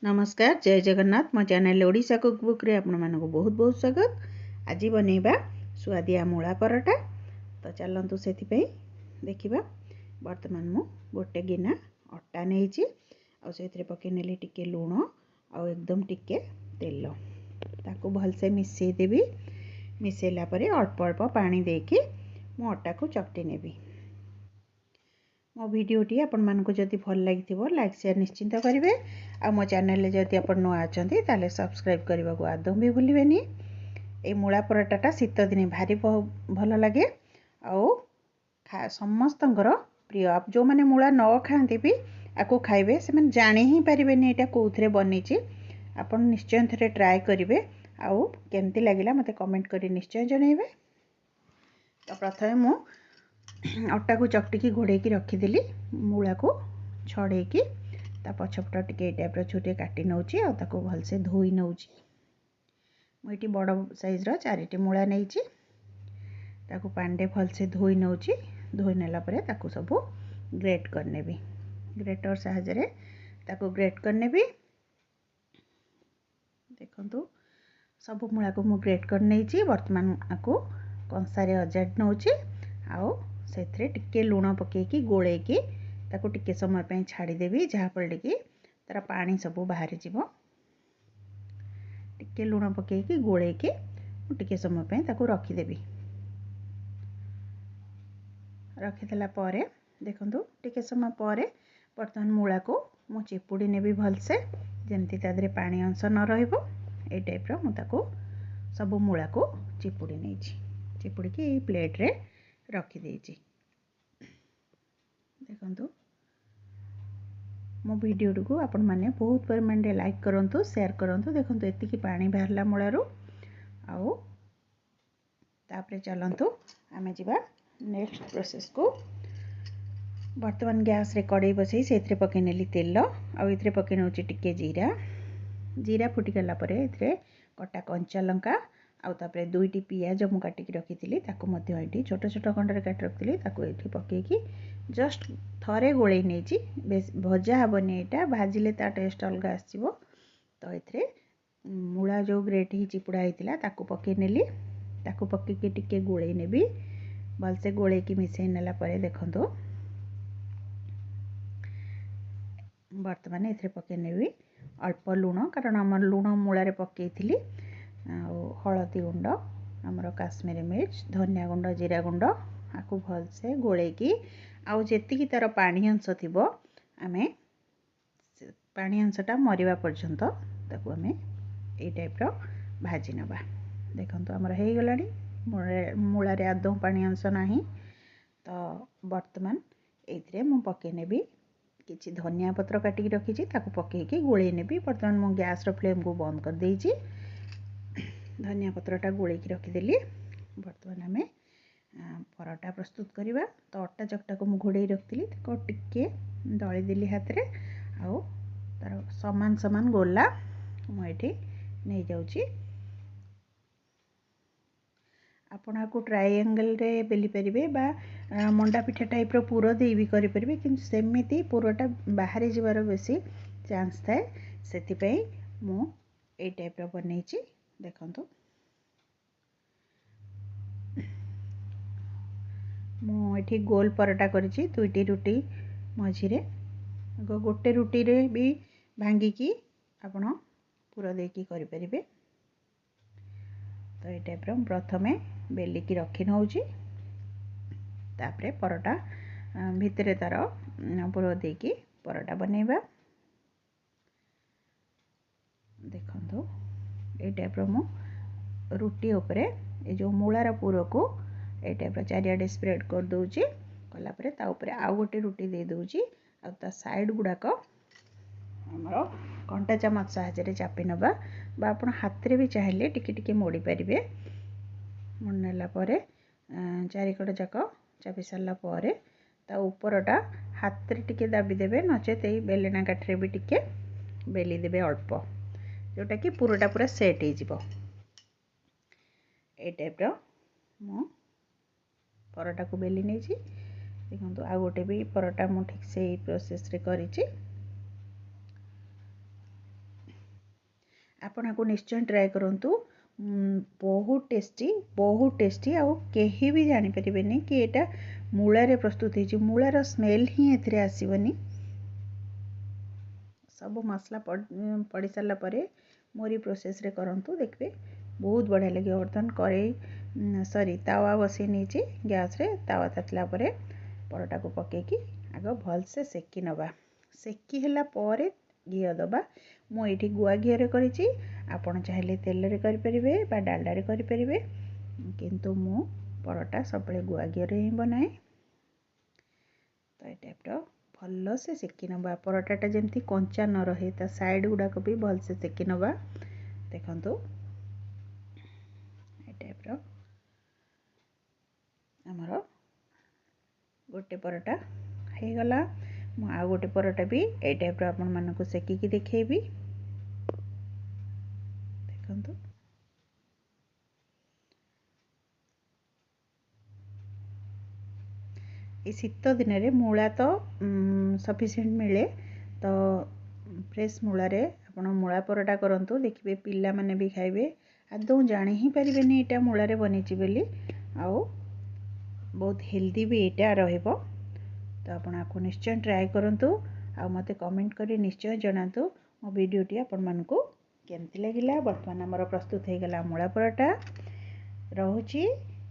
नमस्कार जय जगन्नाथ मो चैनल ओडिशा कुकबुक रे आपण मानको बहुत बहुत स्वागत। आज बनेबा सुआदिया मूला परोटा। तो चलंतु सेति पे देखिबा। वर्तमान मु गोटे गिना अट्टा नेइची आ सेतिरे पके नेली टिके लूण आ एकदम टिके तेल ताको भल से मिसई देबी। मिसेला परे अल्प अल्प पानी देकी मु अट्टा को चकटी नेबी। मो भिडियोटी आपण मानको जदि भल लागिथिबो लाइक शेयर निश्चिंत करिवे। आ मो चैनल ले जदि आपण नुआ अछंती ताले सब्सक्राइब करबा को आदौ भी भूलिबेनी। ए मूला परोटाटा शीत दिने भारी भल लागे आ समस्तंकर प्रिय। आप जो माने मूला न खांती भी आको खाइबे से माने जानि ही परिबेनी एटा कोउथरे बनेची। आपण निश्चय थरे ट्राई करिवे आ केमती लागिला मते कमेंट करी निश्चय जणाइबे। तो प्रथमे मु अट्टा को चकटी की घोड़े की रखीदेली। मूला को छड़े की ता पछपट टिके टाइप छोटे काटी नौची आ ताको भल से धोई नौची। मुइटी बड़ साइज रो 4टी मूला नेइची ताको पांडे भल से धोई नौची। धोई नेला परे ताको सब ग्रेट कर नेबी। ग्रेटर सहायता रे ताको ग्रेट कर नेबी। देखंतु सब मूला को मु ग्रेट कर नेइची। वर्तमान आको कंसारे अजाड नौची आ सेथरे टिके लूण पकेकी गोळेकी ताको टिके समय पे छाड़ी देबी जहा पड़े कि तार पानी सब बाहरी जीवो। टिके लूण पकेकी गोळेकी टिके समय पे ताको रखी देबी। रखी देला परे देखंतु टिके समय परे वर्तमान मूला को मु चिपुड़ी नेबी भल से जेमती तादरे पानी अंश न रहइबो। ए टाइप रो मु ताको सब मूला को चिपुड़ी नेइची। चिपुड़ी की प्लेट रे रखी देइची। देखंतु मो वीडियो को आपण माने बहुत परिमाण रे लाइक करंतु शेयर करंतु। देखंतु एति की पानी बाहरला मूलारू आउ तापरे चलंतु आमे जिबा नेक्स्ट प्रोसेस को। वर्तमान गैस रे कड़ाई बसई सेथरे पके नेली तेल आ इथरे पके नउची टिके जीरा। जीरा फुटी गला परे इथरे कटा कंचा लंका आ तापरे दुईटी पियाज मु काटी की रखिथिली ताको मध्य एठी छोट छोट खंड रे काटी रखिथिली ताको एठी पकेकी जस्ट थरे गोळेई नेची। बेस भजा हबनी एटा भाजिले ता टेस्ट अलग आसीबो। तो एथरे मूला जो ग्रेट ही चिपुड़ा हेतिला ताको पके नेली। ताको पकेकी टिके गोळेई नेबी। भल से गोळेई की मिसई नेला परे देखंतो वर्तमान एथरे पके नेबी अल्प लूण कारण हमर लूण मूला रे पकेइथिली। हलदी गुंड आमर काश्मीरी मिर्च धनिया गुंड जीरा गुंड आकु भल से गोळेकी आउ जेतिकी तार पानी अंश थिबो आमे पानी अंशटा मरिबा पर्यंत ताकू आमे ए टाइप रो भाजी नबा। देखंतु हमर हेई गलानी मूला रे आदौ पानी अंश नाही। तो वर्तमान एथरे मु पके नेबी किछि धनिया पत्र काटी रखिछि ताकू पकेकी गोळेई नेबी। वर्तमान मु गैस रो फ्लेम को बंद कर देइछि। धनिया पत्रटा गोळेई की रखिदेली। वर्तमान आमे परोटा प्रस्तुत करिबा। तो अट्टा चकटा को मु घोड़ेई रखिली ताको टिके दळी देली हाथ रे आउ तार समान समान गोला मु एठी नै जाउची। आपण आको ट्रायंगल रे बेली परिबे बा मंडा पिठा टाइप रो पूरा देई भी करि परिबे किंतु सेमिति पूराटा बाहरी जिवार बेसी चांस थाए। सेति पई मु ए टाइप रो बनैची। देखंतु मु एठी गोल परोटा करिछि। दुईटी रुटी मझिरे गोटे रुटी रे भी भांगी की आपण पूरा देकी करि परिबे। तो ए टाइप रो प्रथमे बेली की रखी नउची तापरे परोटा भितरे तार पूरा देकी परोटा बनेबा। देखंतु ए टाइप रो मु रुटी ऊपरे ए जो मूलार पूरा को ए टाइप रो चारियाडे स्प्रेड कर दउची। कला परे ता ऊपरे आ गोटे रुटी दे दउची आ ता साइड गुडा को हमरो कंटा चामच सहायता रे चापी नबा बा आपण हाथ रे भी चाहिले टिके टिके मोड़ी परिबे। मुन्नेला परे चारिकड जाक चापी सारला परे ता ऊपरटा हाथ रे टिके दाबी देबे नचेत ए बेलना काठ रे भी टिके बेली देबे अल्प जोटा कि पूराटा पूरा सेट हे जिवो। ए टाइप रो मु परोटा को बेली नेछि। देखंतु आ गोटे भी परोटा मु ठीक से प्रोसेस रे करिछि। आपण आपको निश्चय ट्राए करंतु बहुत टेस्टी आउ केही भी जानी परिबेनी कि एटा मूला रे प्रस्तुत है। मूलार स्मेल ही एथिरे आसीबनी। सब मसला पड़ी सारा पर मोरी प्रोसेस रे करंतु देखबे बहुत बढ़िया लगे। बर्तन कड़े सॉरी तावा बसई नहीं गैस रे तावा तातला परे परोटा को पकेकी आग भल से सेकी नबा। सेकी हैला परे घी दबा। मु एठी गुआ घी रे करिछि। आपण चाहिले तेल रे करि परिबे बा डालडा रे करि परिबे, किंतु मु परोटा सबले गुआ घी रे ही बनाए। तो ए टाइप रो भल से सेकी नबा। परोटाटा जेमती कंचा न रहे ता साइड गुडाक भी भल से सेकी नबा। देखंतु ए टाइप रो हमरो गोटे परोटा हो गला। मु आ गोटे परोटा भी ए टाइप रो आपण मानको सेकी की देखेबी। देखंतु ए शीत दिन रे मूला तो सफिशिएंट मिले, तो फ्रेश मूला रे आपण मूला परोटा करंतु देखिबे पिल्ला माने भी खाइबे। आदौ जानि ही परिबेनी एटा मूला रे बनिछि बोली। आउ बहुत हेल्दी भी एटा रहइबो। तो आपण आपको निश्चय ट्राए करंतु आ मते कमेंट करी निश्चय जणातु मो वीडियोटी आपण मानको केमती लागिला। वर्तमान हमर प्रस्तुत हो गला मूला परोटा। रहुछि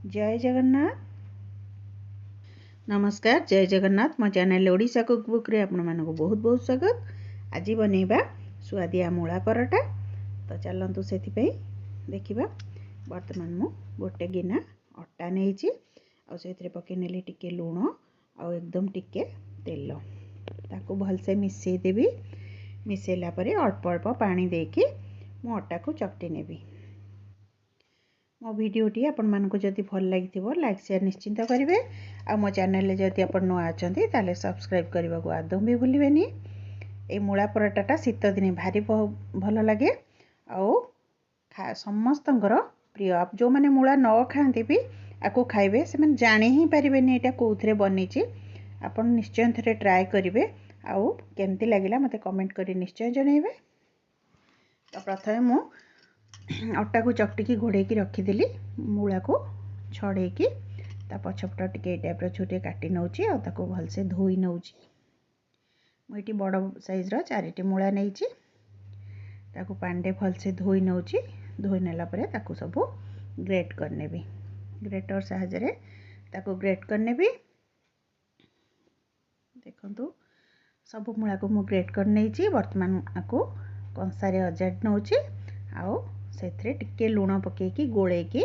जय जगन्नाथ। नमस्कार, जय जगन्नाथ। मो चैनल ओडिशा कुकबुक रे आपण मानको बहुत बहुत स्वागत। आज बनेबा सुआदिया मूला परोटा। तो चलंतु सेथि पे देखिबा। वर्तमान मु गोटे गिना अट्टा नेइछि आ सेथरे पके नेली टिके लूण आ एकदम टिके तेल ताको भल से मिसई देबी। मिसेला परे अल्प अल्प पानी देके मु अट्टा को चकटी नेबी। मो वीडियोटी आपण मानको जदि भल लागिथिबो लाइक शेयर निश्चिंत करिवे। आ मो चैनल ले जदि आपण नुआ अछंती ताले सब्सक्राइब करबा को आदौ भी भूलिबेनी। ए मूला परोटाटा शीत दिने भारी भल लगे आ समस्तंकर प्रिय। आप जो माने मूला न खांती भी आको खाइबे से माने जानि ही परिबेनी एटा कोउथरे बनिछि। आपण निश्चय थरे ट्राए करिवे आउ केमती लागिला मते कमेंट करी निश्चय जणाइबे। तो प्रथमे मु अट्टा को चकटी की घोड़े की रखी देली। मूला को छड़े की ता पछपटा टिके टाइप रो छोटे काटी नउची आ ताको भल से धोई नउची। मु एटी बड़ साइज रो 4टी मूला नेइची। ताको पांडे भल से धोई नउची। धोई नेला परे ताको सब ग्रेट कर नेबी। ग्रेटर साहाय्य रे ताको ग्रेट कर नेबी। देखंतु सब मूला को मु ग्रेट कर नेइची। वर्तमान आको कंसा रे अजाड नउची आउ सेथरे टिके लूण पकेकी गोळेकी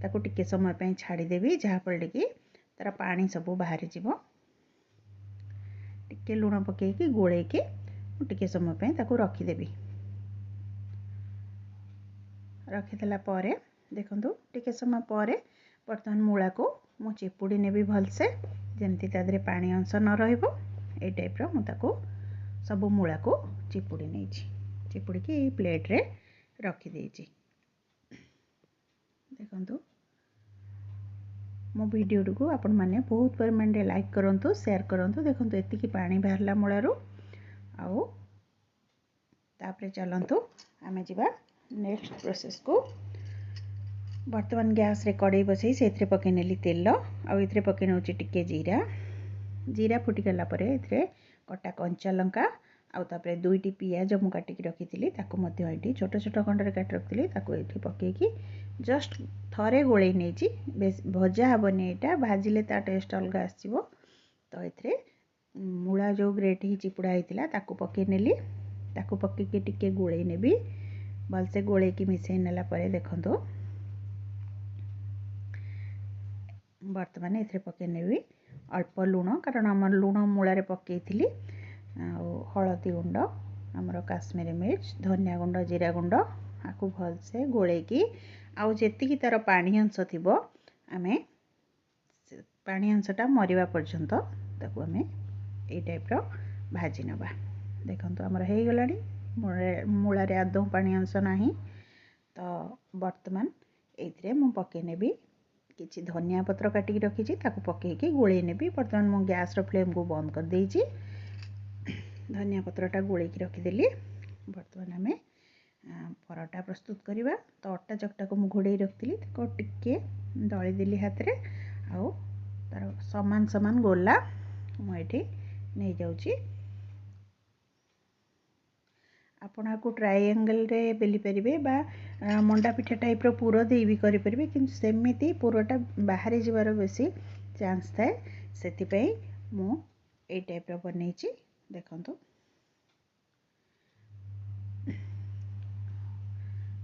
ताको टिके समय पे छाड़ी देबी, जहा पड़े कि तार पानी सब बाहरी जीवो। टिके लूण पकेकी गोळेकी टिके समय पे ताको रखी देबी। रखी देला परे देखंतु टिके समय परे वर्तमान मूला को मु चिपुड़ी नेबी भल से, जेमती तादरे पानी अंश न रहइबो। ए टाइप रो मु ताको सब मूला को चिपुड़ी नेइछि। चिपुड़ी की प्लेट रे रखी देइछि। देखंतु मो वीडियो को आपण माने बहुत परिमाण लाइक करंतु, शेयर करंतु। देखंतु एति की पानी बाहरला मूलारू आउ तापरे चलंतु आमे जिबा नेक्स्ट प्रोसेस को। वर्तमान गैस रे कड़ाई बसई सेथरे पके नेली तेल आउ इथरे पके नउची टिके जीरा। जीरा फुटी गला परे इथरे कटा कंचा लंका आउ तापरे 2टी पियाज मु काटी की रखिथिली ताको मध्य एठी छोट छोट खंड रे काटी रखिथिली ताको एठी पकेकी जस्ट थरे गोळेई नेची। बेस भजा हबनी, एटा भाजिले ता टेस्ट अलग आसीबो। तो एथरे मूला जो ग्रेट ही चिपुड़ा हितिला ताको पके नेली। ताको पकेकी टिके गोळेई नेबी। भल से गोळेई की मिसई नेला परे देखंतु वर्तमान एथरे पके नेबी अल्प लूण, कारण हमर लूण मूला रे पकेइथिली। हलदी गुंड, आमर काश्मीरी मिर्च, धनिया गुंड, जीरा गुंड आकु भल से गोळेकी आउ जेतिकी तार पानी अंश थिबो आमे पानी अंशटा मरिबा पर्यंत ताकू आमे ए टाइप रो भाजी नबा। देखंतु हमर हे गलानी मूला रे आदौ पानी अंश नाही। तो वर्तमान एथरे मु पके नेबी किछि धनिया पत्र काटी रखिछि ताकू पकेकी गोळेई नेबी। वर्तमान मु गैस रो फ्लेम को बंद कर देइछि। धनिया पत्रटा गोळेई की रखी देली। वर्तमान आमे ପରଟା ପ୍ରସ୍ତୁତ କରିବା। ତ ଅଟା ଚକଟାକୁ ମୁଁ ଘୋଡ଼େଇ ରଖିଥିଲି, ତାକୁ ଟିକେ ଦଳିଦେଲି ହାତରେ, ଆଉ ତାର ସମାନ ସମାନ ଗୋଲା ମୁଁ ଏଠି ନେଇଯାଉଛି। ଆପଣ ଆକୁ ଟ୍ରାଇଆଙ୍ଗେଲରେ ବେଲି ପାରିବେ ବା ମଣ୍ଡା ପିଠା ଟାଇପ୍ର ପୁର ଦେଇ ବି କରିପାରିବେ, କିନ୍ତୁ ସେମିତି ପୁରଟା ବାହାରି ଯିବାର ବେଶୀ ଚାନ୍ସ ଥାଏ। ସେଥିପାଇଁ ମୁଁ ଏଇ ଟାଇପ୍ର ବନେଇଛି। ଦେଖନ୍ତୁ,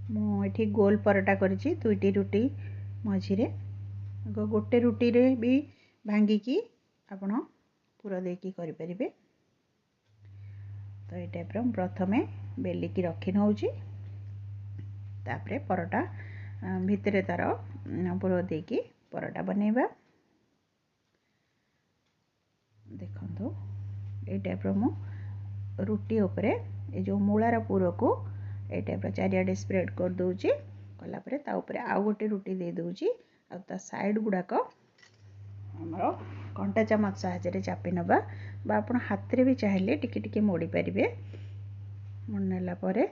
ମୁଁ ଏଠି ଗୋଲ ପରଟା କରିଛି, 2ଟି ରୁଟି ମଝିରେ। ଗୋଟେ ରୁଟିରେ ବି ଭାଙ୍ଗିକି ଆପଣ ପୁର ଦେଇକି କରିପାରିବେ। ତ ଏଇ ଟାଇପ୍ର ମୁଁ ପ୍ରଥମେ ବେଲିକି ରଖି ନେଉଛି, ତାପରେ ପରଟା ଭିତରେ ତାର ପୁର ଦେଇକି ପରଟା ବନେଇବା। ଦେଖନ୍ତୁ, ଏଇ ଟାଇପ୍ର ମୁଁ ରୁଟି ଉପରେ ଏ ଯେଉଁ ମୂଳାର ପୁରକୁ ଏଇ ଟାଇପ୍ର ଚାରିଆଡ଼େ ସ୍ପ୍ରେଡ୍ କରିଦେଉଛି। କଲା ପରେ ତା ଉପରେ ଆଉ ଗୋଟେ ରୁଟି ଦେଇଦେଉଛି, ଆଉ ତା ସାଇଡ଼୍ ଗୁଡ଼ାକ ଆମର କଣ୍ଟା ଚାମଚ ସାହାଯ୍ୟରେ ଚାପି ନେବା, ବା ଆପଣ ହାତରେ ବି ଚାହିଁଲେ ଟିକେ ଟିକେ ମୋଡ଼ି ପାରିବେ। ମୋଡ଼ି ନେଲା ପରେ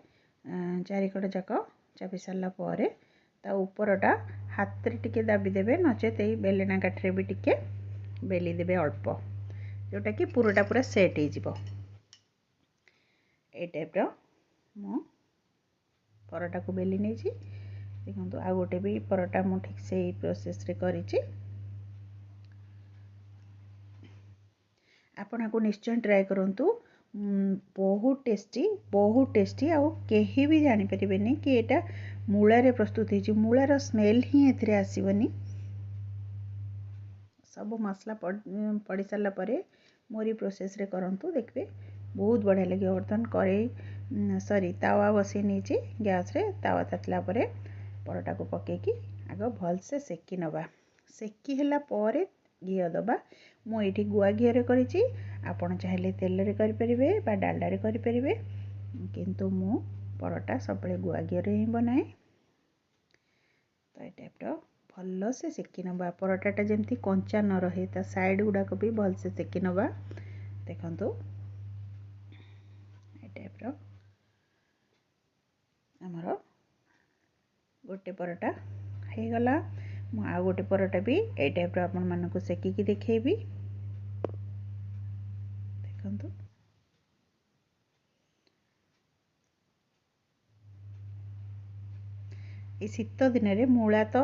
ଚାରିକଡ଼ ଯାକ ଚାପି ସାରିଲା ପରେ ତା ଉପରଟା ହାତରେ ଟିକେ ଦାବି ଦେବେ, ନଚେତ୍ ଏଇ ବେଲଣା କାଠିରେ ବି ଟିକେ ବେଲି ଦେବେ ଅଳ୍ପ, ଯେଉଁଟାକି ପୁରଟା ପୁରା ସେଟ୍ ହେଇଯିବ। ଏଇ ଟାଇପ୍ର ମୁଁ ପରଟାକୁ ବେଲି ନେଇଛି। ଦେଖନ୍ତୁ, ଆଉ ଗୋଟେ ବି ପରଟା ମୁଁ ଠିକ୍ ସେଇ ପ୍ରୋସେସ୍ରେ କରିଛି। ଆପଣ ଆକୁ ନିଶ୍ଚୟ ଟ୍ରାଏ କରନ୍ତୁ। ବହୁତ ଟେଷ୍ଟି, ଆଉ କେହି ବି ଜାଣିପାରିବେନି କି ଏଇଟା ମୂଳାରେ ପ୍ରସ୍ତୁତ ହେଇଛି। ମୂଳାର ସ୍ମେଲ୍ ହିଁ ଏଥିରେ ଆସିବନି। ସବୁ ମସଲା ପଡ଼ି ସାରିଲା ପରେ ମୋରି ପ୍ରୋସେସ୍ରେ କରନ୍ତୁ, ଦେଖିବେ ବହୁତ ବଢ଼ିଆ ଲାଗିବ। ବର୍ତ୍ତମାନ ତାୱା ବସାଇ ନେଇଛି ଗ୍ୟାସ୍ରେ। ତାୱା ତାତିଲା ପରେ ପରଟାକୁ ପକାଇକି ଆଗ ଭଲସେ ସେକି ନେବା। ସେକି ହେଲା ପରେ ଘିଅ ଦେବା। ମୁଁ ଏଇଠି ଗୁଆ ଘିଅରେ କରିଛି, ଆପଣ ଚାହିଁଲେ ତେଲରେ କରିପାରିବେ ବା ଡାଲଡାରେ କରିପାରିବେ, କିନ୍ତୁ ମୁଁ ପରଟା ସବୁବେଳେ ଗୁଆ ଘିଅରେ ହିଁ ବନାଏ। ତ ଏଇ ଟାଇପ୍ର ଭଲସେ ସେକି ନେବା, ପରଟାଟା ଯେମିତି କଞ୍ଚା ନ ରହେ, ତା ସାଇଡ଼୍ ଗୁଡ଼ାକ ବି ଭଲସେ ସେକି ନେବା। ଦେଖନ୍ତୁ, ଏଇ ଟାଇପ୍ର ଆମର ଗୋଟେ ପରଟା ହେଇଗଲା। ମୁଁ ଆଉ ଗୋଟେ ପରଟା ବି ଏଇ ଟାଇପ୍ର ଆପଣମାନଙ୍କୁ ସେକିକି ଦେଖେଇବି। ଦେଖନ୍ତୁ, এই ଶୀତ ଦିନରେ ମୂଳା ତ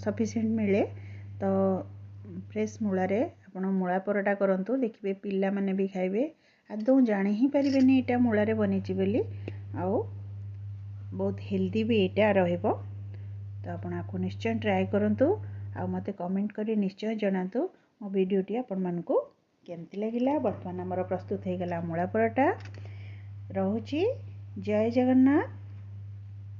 ସଫିସିଏଣ୍ଟ ମିଳେ, ତ ଫ୍ରେଶ୍ ମୂଳାରେ ଆପଣ ମୂଳା ପରଟା କରନ୍ତୁ, ଦେଖିବେ ପିଲାମାନେ ବି ଖାଇବେ। ଆଦୌ ଜାଣି ହିଁ ପାରିବେନି ଏଇଟା ମୂଳାରେ ବନେଇଛି ବୋଲି, ଆଉ ବହୁତ ହେଲ୍ଦି ବି ଏଇଟା ରହିବ। ତ ଆପଣ ଆକୁ ନିଶ୍ଚୟ ଟ୍ରାଏ କରନ୍ତୁ, ଆଉ ମୋତେ କମେଣ୍ଟ କରି ନିଶ୍ଚୟ ଜଣାନ୍ତୁ ମୋ ଭିଡ଼ିଓଟି ଆପଣମାନଙ୍କୁ କେମିତି ଲାଗିଲା। ବର୍ତ୍ତମାନ ଆମର ପ୍ରସ୍ତୁତ ହେଇଗଲା ମୂଳା ପରଟା। ରହୁଛି, ଜୟ ଜଗନ୍ନାଥ।